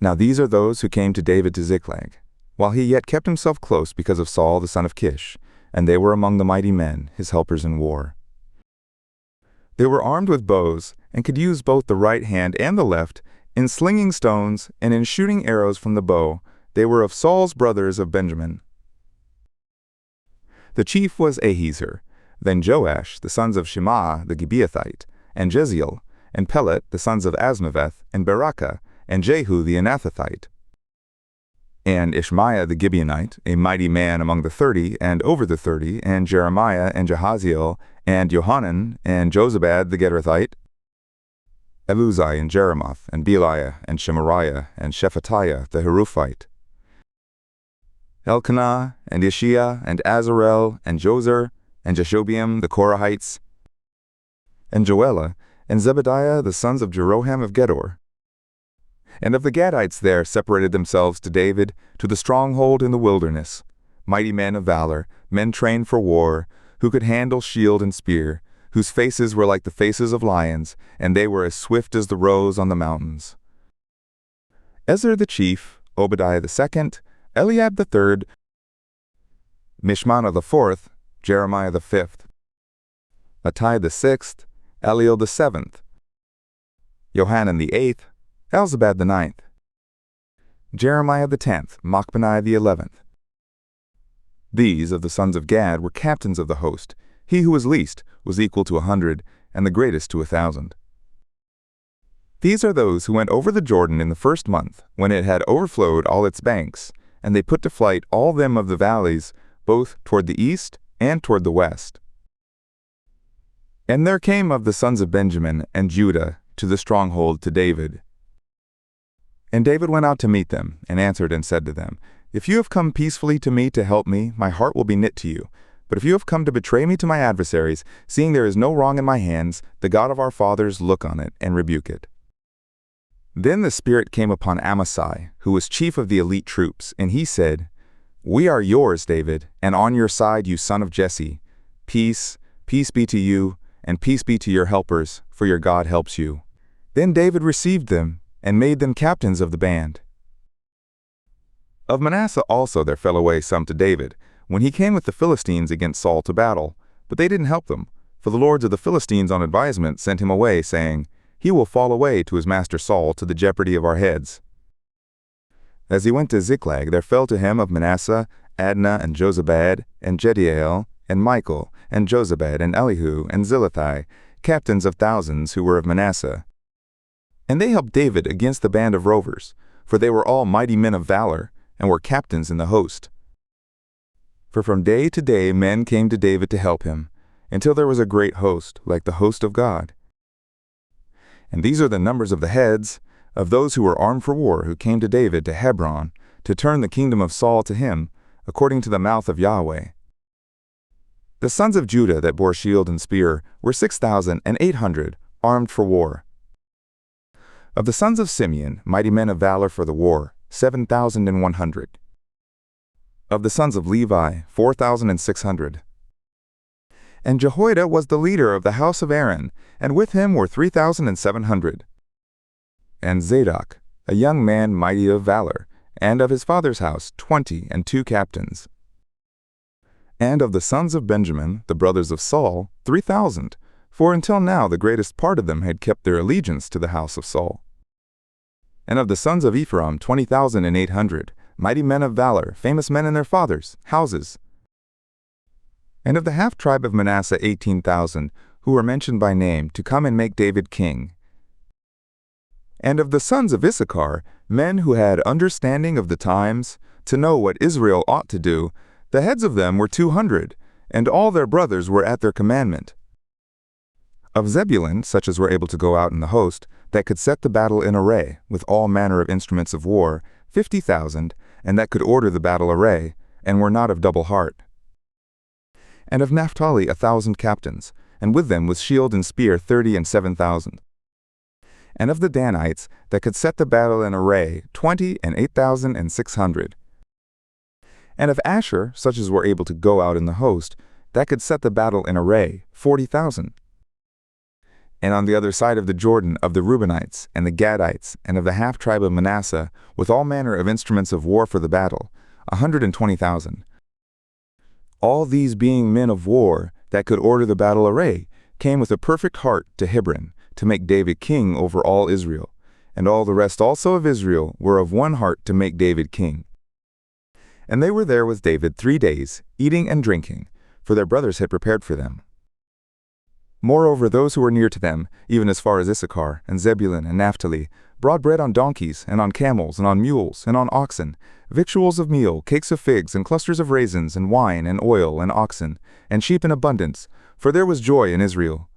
Now these are those who came to David to Ziklag, while he yet kept himself close because of Saul the son of Kish, and they were among the mighty men, his helpers in war. They were armed with bows, and could use both the right hand and the left, in slinging stones and in shooting arrows from the bow. They were of Saul's brothers of Benjamin. The chief was Ahiezer, then Joash, the sons of Shema the Gibeathite, and Jeziel, and Pelet, the sons of Asmaveth, and Berakah, and Jehu the Anathothite, and Ishmaiah the Gibeonite, a mighty man among the 30 and over the 30, and Jeremiah and Jahaziel, and Johanan, and Jozabad the Gederathite, Eluzai and Jeremoth, and Beliah, and Shemariah, and Shephatiah the Haruphite, Elkanah, and Ishiah, and Azarel, and Jozer, and Jashobeam the Korahites, and Joelah, and Zebediah the sons of Jeroham of Gedor. And of the Gadites there separated themselves to David to the stronghold in the wilderness, mighty men of valor, men trained for war, who could handle shield and spear, whose faces were like the faces of lions, and they were as swift as the roes on the mountains. Ezer the chief, Obadiah the second, Eliab the third, Mishmannah the fourth, Jeremiah the fifth, Attai the sixth, Eliel the seventh, Johanan the eighth, Elzabad the ninth, Jeremiah the 10th, Machbenai the 11th. These of the sons of Gad were captains of the host. He who was least was equal to 100, and the greatest to 1,000. These are those who went over the Jordan in the first month, when it had overflowed all its banks, and they put to flight all them of the valleys, both toward the east and toward the west. And there came of the sons of Benjamin and Judah to the stronghold to David. And David went out to meet them, and answered and said to them, If you have come peacefully to me to help me, my heart will be knit to you. But if you have come to betray me to my adversaries, seeing there is no wrong in my hands, the God of our fathers look on it and rebuke it. Then the Spirit came upon Amasai, who was chief of the elite troops, and he said, We are yours, David, and on your side, you son of Jesse. Peace, peace be to you, and peace be to your helpers, for your God helps you. Then David received them, and made them captains of the band. Of Manasseh also there fell away some to David, when he came with the Philistines against Saul to battle, but they didn't help them, for the lords of the Philistines on advisement sent him away, saying, He will fall away to his master Saul to the jeopardy of our heads. As he went to Ziklag, there fell to him of Manasseh Adnah and Jozabad, and Jediael, and Michael, and Jozabad, and Elihu, and Zillethai, captains of thousands who were of Manasseh. And they helped David against the band of rovers, for they were all mighty men of valor, and were captains in the host. For from day to day men came to David to help him, until there was a great host, like the host of God. And these are the numbers of the heads, of those who were armed for war, who came to David to Hebron, to turn the kingdom of Saul to him, according to the mouth of Yahweh. The sons of Judah that bore shield and spear were 6,800, armed for war. Of the sons of Simeon, mighty men of valor for the war, 7,100. Of the sons of Levi, 4,600. And Jehoiada was the leader of the house of Aaron, and with him were 3,700. And Zadok, a young man mighty of valor, and of his father's house 22 captains. And of the sons of Benjamin, the brothers of Saul, 3,000, for until now the greatest part of them had kept their allegiance to the house of Saul. And of the sons of Ephraim 20,800, mighty men of valor, famous men in their fathers' houses. And of the half-tribe of Manasseh 18,000, who were mentioned by name, to come and make David king. And of the sons of Issachar, men who had understanding of the times, to know what Israel ought to do, the heads of them were 200, and all their brothers were at their commandment. Of Zebulun, such as were able to go out in the host, that could set the battle in array, with all manner of instruments of war, 50,000, and that could order the battle array, and were not of double heart. And of Naphtali 1,000 captains, and with them with shield and spear 30 and 7,000. And of the Danites, that could set the battle in array, 20 and 8,600. And of Asher, such as were able to go out in the host, that could set the battle in array, 40,000. And on the other side of the Jordan of the Reubenites, and the Gadites, and of the half-tribe of Manasseh, with all manner of instruments of war for the battle, 120,000. All these being men of war that could order the battle array, came with a perfect heart to Hebron, to make David king over all Israel. And all the rest also of Israel were of one heart to make David king. And they were there with David 3 days, eating and drinking, for their brothers had prepared for them. Moreover, those who were near to them, even as far as Issachar, and Zebulun, and Naphtali, brought bread on donkeys, and on camels, and on mules, and on oxen, victuals of meal, cakes of figs, and clusters of raisins, and wine, and oil, and oxen, and sheep in abundance, for there was joy in Israel.